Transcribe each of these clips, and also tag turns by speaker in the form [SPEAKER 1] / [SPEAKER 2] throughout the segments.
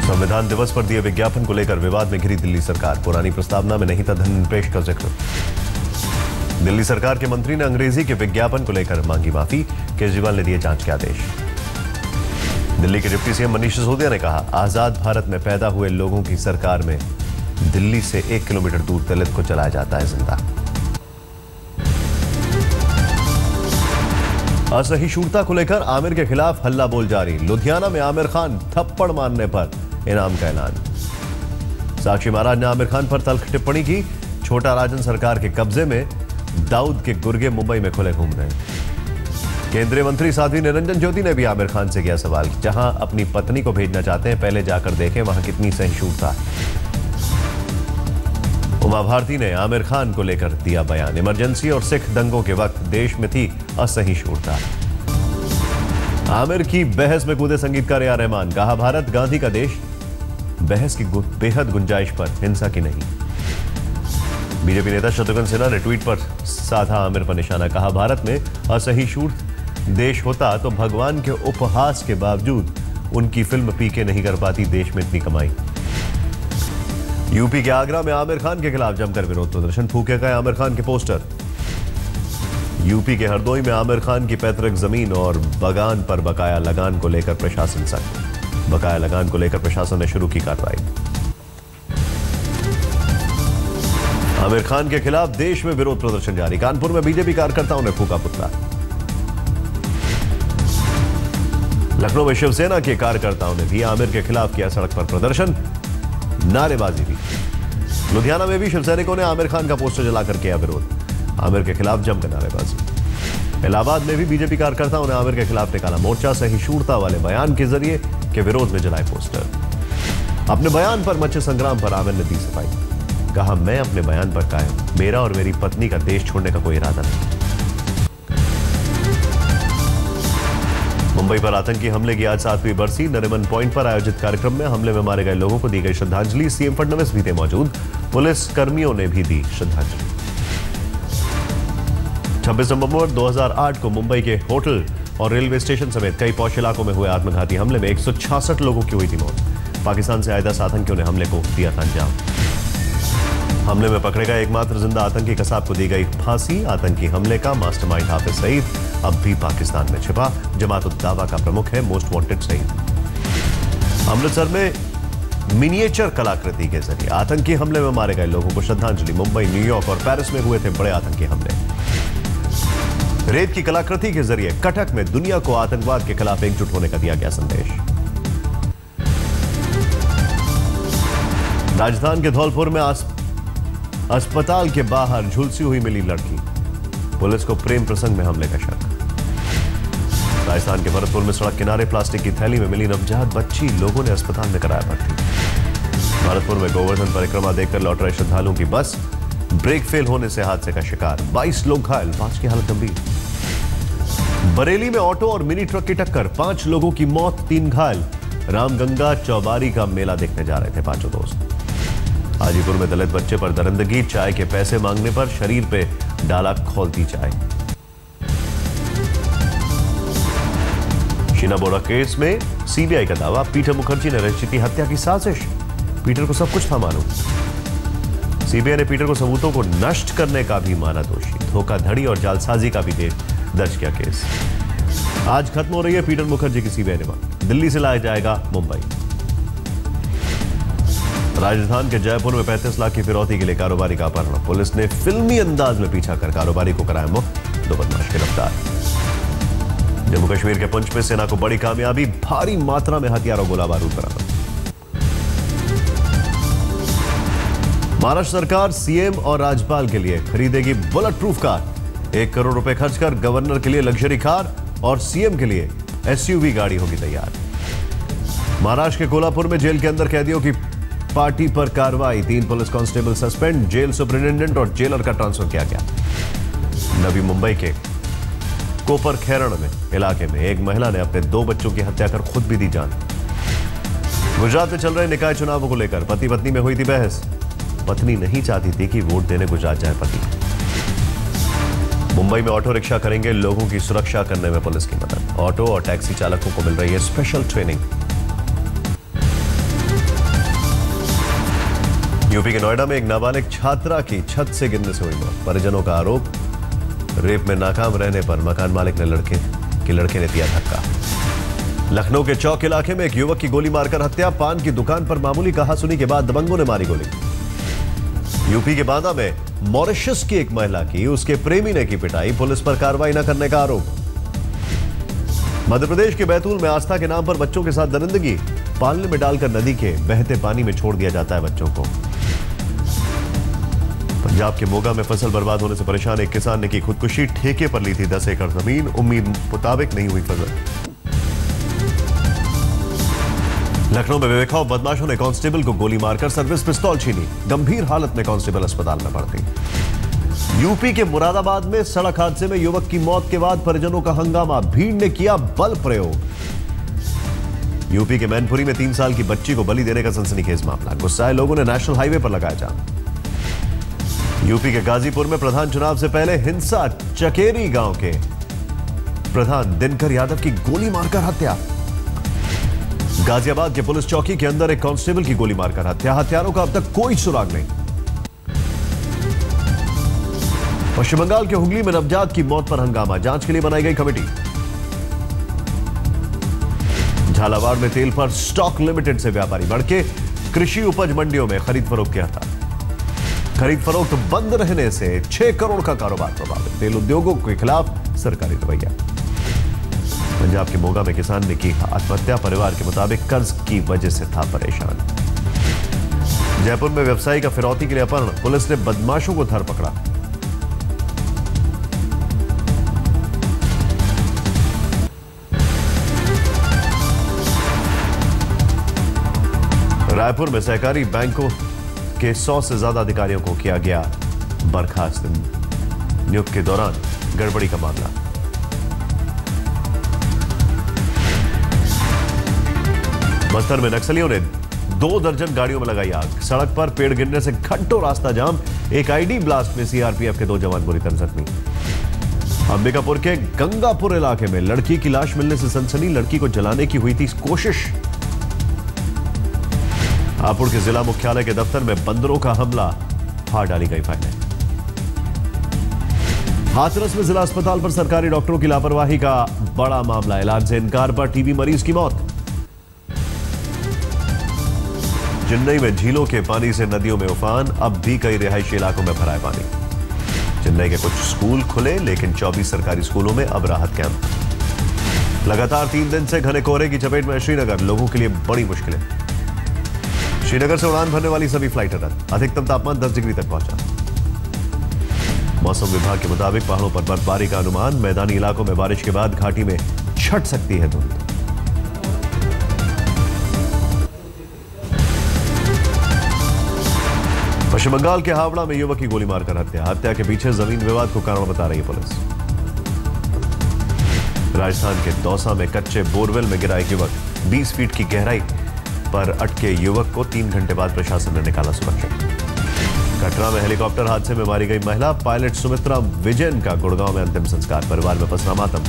[SPEAKER 1] संविधान दिवस पर दिए विज्ञापन को लेकर विवाद में घिरी दिल्ली सरकार। पुरानी प्रस्तावना में नहीं था धननिरपेक्ष का जिक्र। दिल्ली सरकार के मंत्री ने अंग्रेजी के विज्ञापन को लेकर मांगी माफी। केजरीवाल ने दिए जांच के आदेश। दिल्ली के डिप्टी सीएम मनीष सिसोदिया ने कहा, आजाद भारत में पैदा हुए लोगों की सरकार में दिल्ली से 1 किलोमीटर दूर दलित को चलाया जाता है जिंदा। असहिष्णुता को लेकर आमिर के खिलाफ हल्ला बोल जारी। लुधियाना में आमिर खान थप्पड़ मारने पर इनाम का ऐलान। साक्षी महाराज ने आमिर खान पर तल्ख टिप्पणी की। छोटा राजन सरकार के कब्जे में, दाऊद के गुर्गे मुंबई में खुले घूम रहे हैं। केंद्रीय मंत्री साध्वी निरंजन ज्योति ने भी आमिर खान से किया सवाल, जहां अपनी पत्नी को भेजना चाहते हैं, पहले जाकर देखें वहां कितनी सहिष्णुता है। उमा भारती ने आमिर खान को लेकर दिया बयान। इमरजेंसी और सिख दंगों के वक्त देश में थी असहिष्णुता। आमिर की बहस में कूदे संगीतकार ए आर रहमान। कहा, भारत गांधी का देश, बहस की बेहद गुंजाइश पर, हिंसा की नहीं। बीजेपी नेता शत्रुघ्न सिन्हा ने ट्वीट पर साधा आमिर पर निशाना। कहा, भारत में असहिष्णु देश होता तो भगवान के उपहास के बावजूद उनकी फिल्म पीके नहीं कर पाती, देश में इतनी कमाई। यूपी के आगरा में आमिर खान के खिलाफ जमकर विरोध प्रदर्शन। फूके गए आमिर खान के पोस्टर। यूपी के हरदोई में आमिर खान की पैतृक जमीन और बगान पर बकाया लगान को लेकर प्रशासन सख्त। बकाया लगान को लेकर प्रशासन ने शुरू की कार्रवाई। आमिर खान के खिलाफ देश में विरोध प्रदर्शन जारी। कानपुर में बीजेपी कार्यकर्ताओं ने फूका पुतला। लखनऊ में शिवसेना के कार्यकर्ताओं ने भी आमिर के खिलाफ किया सड़क पर प्रदर्शन, नारेबाजी भी। लुधियाना में भी शिवसैनिकों ने आमिर खान का पोस्टर जलाकर किया विरोध। आमिर के खिलाफ जमकर नारेबाजी। इलाहाबाद में भी बीजेपी कार्यकर्ताओं ने आमिर के खिलाफ निकाला मोर्चा। सहिष्णुता वाले बयान के जरिए के विरोध में जलाए पोस्टर। अपने बयान पर मचे संग्राम पर आमिर ने दी सफाई। कहा, मैं अपने बयान पर कायम, मेरा और मेरी पत्नी का देश छोड़ने का कोई इरादा नहीं। मुंबई पर आतंकी हमले की आज 7वीं बरसी। नरिमन पॉइंट पर आयोजित कार्यक्रम में हमले में मारे गए लोगों को दी गई श्रद्धांजलि। सीएम फडणवीस भी थे मौजूद। पुलिस कर्मियों ने भी दी श्रद्धांजलि। 26 नवंबर 2008 को मुंबई के होटल और रेलवे स्टेशन समेत कई पौष इलाकों में हुए आत्मघाती हमले में 166 लोगों की हुई थी मौत। पाकिस्तान से आए 10 आतंकियों ने हमले को दिया था अंजाम। हमले में पकड़े गए एकमात्र जिंदा आतंकी कसाब को दी गई फांसी। आतंकी हमले का मास्टरमाइंड हाफिज सईद अब भी पाकिस्तान में छिपा। जमात-उद-दावा का प्रमुख है मोस्ट वांटेड सईद। अमृतसर में मिनिएचर कलाकृति के जरिए आतंकी हमले में मारे गए लोगों को श्रद्धांजलि। मुंबई, न्यूयॉर्क और पेरिस में हुए थे बड़े आतंकी हमले। रेत की कलाकृति के जरिए कटक में दुनिया को आतंकवाद के खिलाफ एकजुट होने का दिया गया संदेश। राजस्थान के धौलपुर में अस्पताल के बाहर झुलसी हुई मिली लड़की। पुलिस को प्रेम प्रसंग में हमले का शक। राजस्थान के भरतपुर में सड़क किनारे प्लास्टिक की थैली में मिली नवजात बच्ची। लोगों ने अस्पताल में कराया भर्ती। भरतपुर में गोवर्धन परिक्रमा देखकर लौट रहे श्रद्धालुओं की बस ब्रेक फेल होने से हादसे का शिकार। 22 लोग घायल, 5 की हालत गंभीर। बरेली में ऑटो और मिनी ट्रक की टक्कर, 5 लोगों की मौत, 3 घायल। रामगंगा चौबारी का मेला देखने जा रहे थे 5 दोस्त। हाजीपुर में दलित बच्चे पर दरिंदगी। चाय के पैसे मांगने पर शरीर पे डाला खौलती चाय। शीना बोरा केस में सीबीआई का दावा, पीटर मुखर्जी ने रची थी हत्या की साजिश। पीटर को सब कुछ था मालूम। सीबीआई ने पीटर को सबूतों को नष्ट करने का भी माना दोषी। धोखाधड़ी और जालसाजी का भी दर्ज किया केस। आज खत्म हो रही है पीटर मुखर्जी की सीबीआई रिमांड। दिल्ली से लाया जाएगा मुंबई। राजस्थान के जयपुर में 35 लाख की फिरौती के लिए कारोबारी का अपहरण। पुलिस ने फिल्मी अंदाज में पीछा कर कारोबारी को कराया मुक्त। 2 बदमाश गिरफ्तार। जम्मू कश्मीर के पुंछ में सेना को बड़ी कामयाबी। भारी मात्रा में हथियार और गोला बारूद बरामद। महाराष्ट्र सरकार सीएम और राज्यपाल के लिए खरीदेगी बुलेट प्रूफ कार। 1 करोड़ रुपए खर्च कर गवर्नर के लिए लग्जरी कार और सीएम के लिए एसयूवी गाड़ी होगी तैयार। महाराष्ट्र के कोल्हापुर में जेल के अंदर कैदियों की पार्टी पर कार्रवाई। 3 police constable suspend. Jail superintendent और जेलर का ट्रांसफर किया गया। नवी मुंबई के कोपर खैरण में इलाके में एक महिला ने अपने 2 बच्चों की हत्या कर खुद भी दी जान। गुजरात में चल रहे निकाय चुनावों को लेकर पति पत्नी में हुई थी बहस। पत्नी नहीं चाहती थी कि वोट देने गुजरात जाए पति। मुंबई में ऑटो रिक्शा करेंगे लोगों की सुरक्षा करने में पुलिस की मदद। ऑटो और टैक्सी चालकों को मिल रही है स्पेशल ट्रेनिंग। यूपी के नोएडा में एक नाबालिग छात्रा की छत से गिरने से हुई मौत। परिजनों का आरोप, रेप में नाकाम रहने पर मकान मालिक ने लड़के ने दिया धक्का। लखनऊ के चौक इलाके में एक युवक की गोली मारकर हत्या। पान की दुकान पर मामूली कहासुनी के बाद दबंगों ने मारी गोली। यूपी के बांदा में मॉरिशस की एक महिला की उसके प्रेमी ने की पिटाई। पुलिस पर कार्रवाई न करने का आरोप। मध्य प्रदेश के बैतूल में आस्था के नाम पर बच्चों के साथ दरिंदगी। पालने में डालकर नदी के बहते पानी में छोड़ दिया जाता है बच्चों को। पंजाब के मोगा में फसल बर्बाद होने से परेशान एक किसान ने की खुदकुशी। ठेके पर ली थी 10 एकड़ जमीन, उम्मीद मुताबिक नहीं हुई फसल। लखनऊ में बेवकूफ बदमाशों ने कांस्टेबल को गोली मारकर सर्विस पिस्तौल छीनी। गंभीर हालत में कांस्टेबल अस्पताल में भर्ती। यूपी के मुरादाबाद में सड़क हादसे में युवक की मौत के बाद परिजनों का हंगामा। भीड़ ने किया बल प्रयोग। यूपी के मैनपुरी में 3 साल की बच्ची को बलि देने का सनसनीखेज मामला। गुस्साए लोगों ने नेशनल हाईवे पर लगाया जाम। यूपी के गाजीपुर में प्रधान चुनाव से पहले हिंसा। चकेरी गांव के प्रधान दिनकर यादव की गोली मारकर हत्या। गाजियाबाद के पुलिस चौकी के अंदर एक कांस्टेबल की गोली मारकर हत्या। हत्यारों का अब तक कोई सुराग नहीं। पश्चिम बंगाल के हुगली में नवजात की मौत पर हंगामा। जांच के लिए बनाई गई कमेटी। झालावाड़ में तेल पर स्टॉक लिमिटेड से व्यापारी भड़के। कृषि उपज मंडियों में खरीद फरोख्त किया था। खरीद फरोख्त बंद रहने से 6 करोड़ का कारोबार प्रभावित। तेल उद्योगों के खिलाफ सरकारी रवैया। पंजाब के मोगा में किसान ने की आत्महत्या। परिवार के मुताबिक कर्ज की वजह से था परेशान। जयपुर में व्यवसायी का फिरौती के लिए अपहरण। पुलिस ने बदमाशों को धर पकड़ा। रायपुर में सहकारी बैंकों के 100 से ज्यादा अधिकारियों को किया गया बर्खास्त। नियुक्ति के दौरान गड़बड़ी का मामला। बस्तर में नक्सलियों ने 2 दर्जन गाड़ियों में लगाई आग। सड़क पर पेड़ गिरने से घंटों रास्ता जाम। एक आईडी ब्लास्ट में सीआरपीएफ के 2 जवान बुरी तरह जख्मी। अंबिकापुर के गंगापुर इलाके में लड़की की लाश मिलने से सनसनी। लड़की को जलाने की हुई थी कोशिश। हापुड़ के जिला मुख्यालय के दफ्तर में बंदरों का हमला। फाड़ डाली गई फाइलें। हाथरस में जिला अस्पताल पर सरकारी डॉक्टरों की लापरवाही का बड़ा मामला। इलाज से इनकार पर टीबी मरीज की मौत। चेन्नई में झीलों के पानी से नदियों में उफान। अब भी कई रिहायशी इलाकों में भरा है पानी। चेन्नई के कुछ स्कूल खुले, लेकिन 24 सरकारी स्कूलों में अब राहत कैंप। लगातार 3 दिन से घने कोहरे की चपेट में श्रीनगर। लोगों के लिए बड़ी मुश्किलें। श्रीनगर से उड़ान भरने वाली सभी फ्लाइटें रद्द। अधिकतम तापमान 10 डिग्री तक पहुंचा। मौसम विभाग के मुताबिक पहाड़ों पर बर्फबारी का अनुमान। मैदानी इलाकों में बारिश के बाद घाटी में छट सकती है धुंध। पश्चिम बंगाल के हावड़ा में युवक की गोली मारकर हत्या। हत्या के पीछे जमीन विवाद को कारण बता रही है पुलिस। राजस्थान के दौसा में कच्चे बोरवेल में गिरा एक युवक। 20 फीट की गहराई पर अटके युवक को 3 घंटे बाद प्रशासन ने निकाला सुरक्षित। कटरा में हेलीकॉप्टर हादसे में मारी गई महिला। पायलट सुमित्रा विजयन का गुड़गांव में अंतिम संस्कार। परिवार में पसरा मातम।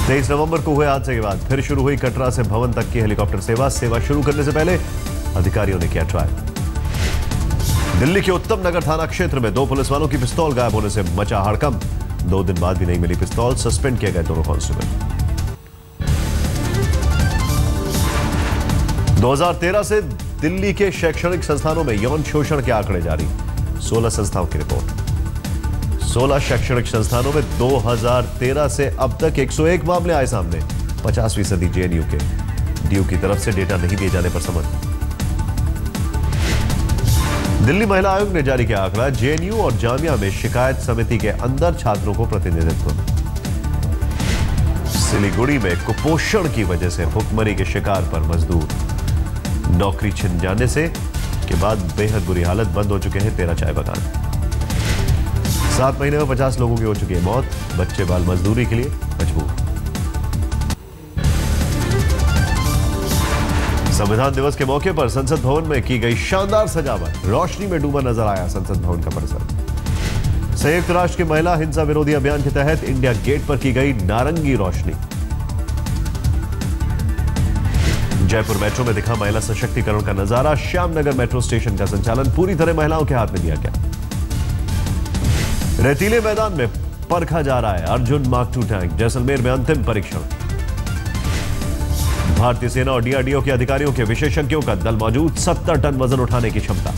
[SPEAKER 1] 23 नवंबर को हुए हादसे के बाद फिर शुरू हुई कटरा से भवन तक की हेलीकॉप्टर सेवा। सेवा शुरू करने से पहले अधिकारियों ने किया ट्रायल। दिल्ली के उत्तम नगर थाना क्षेत्र में 2 पुलिस वालों की पिस्तौल गायब होने से मचा हड़कंप। 2 दिन बाद भी नहीं मिली पिस्तौल। सस्पेंड किए गए दोनों कांस्टेबल। 2013 से दिल्ली के शैक्षणिक संस्थानों में यौन शोषण के आंकड़े जारी। 16 संस्थाओं की रिपोर्ट। 16 शैक्षणिक संस्थानों में 2013 से अब तक 101 मामले आए सामने। 50% जेएनयू के। डीयू की तरफ से डेटा नहीं दिए जाने पर समन। दिल्ली महिला आयोग ने जारी किया आंकड़ा। जेएनयू और जामिया में शिकायत समिति के अंदर छात्रों को प्रतिनिधित्व। सिलीगुड़ी में कुपोषण की वजह से भुखमरी के शिकार पर मजदूर। नौकरी छिन जाने से के बाद बेहद बुरी हालत। बंद हो चुके हैं 13 चाय बागान। 7 महीने में 50 लोगों की हो चुकी है मौत। बच्चे बाल मजदूरी के लिए मजबूर। संविधान दिवस के मौके पर संसद भवन में की गई शानदार सजावट। रोशनी में डूबा नजर आया संसद भवन का परिसर। संयुक्त राष्ट्र के महिला हिंसा विरोधी अभियान के तहत इंडिया गेट पर की गई नारंगी रोशनी। जयपुर मेट्रो में दिखा महिला सशक्तिकरण का नजारा। श्यामनगर मेट्रो स्टेशन का संचालन पूरी तरह महिलाओं के हाथ में दिया गया। रेतीले मैदान में परखा जा रहा है अर्जुन मार्क 2 टैंक। जैसलमेर में अंतिम परीक्षण। भारतीय सेना और डीआरडीओ के अधिकारियों के विशेषज्ञों का दल मौजूद। 70 टन वजन उठाने की क्षमता।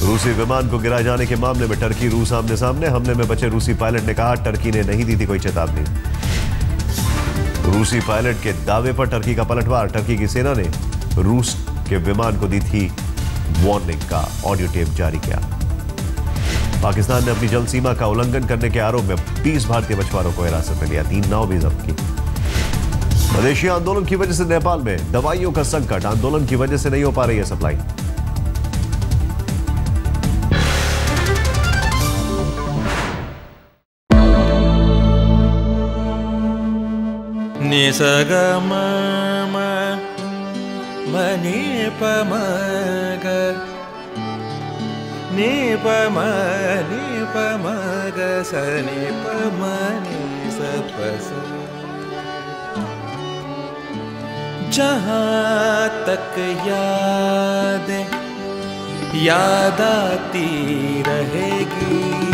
[SPEAKER 1] रूसी विमान को गिराए जाने के मामले में टर्की रूस आमने सामने। हमले में बचे रूसी पायलट ने कहा टर्की ने नहीं दी थी कोई चेतावनी। रूसी पायलट के दावे पर टर्की का पलटवार। टर्की की सेना ने रूस के विमान को दी थी वार्निंग का ऑडियो टेप जारी किया। पाकिस्तान ने अपनी जल सीमा का उल्लंघन करने के आरोप में 20 भारतीय मछुआरों को हिरासत में लिया। 3 नाव भी जब्त की। मधेशी आंदोलन की वजह से नेपाल में दवाइयों का संकट। आंदोलन की वजह से नहीं हो पा रही है सप्लाई।
[SPEAKER 2] नि स ग म म म नि प म ग नि प म ग स नि प म नि स प स। जहाँ तक याद आती रहेगी।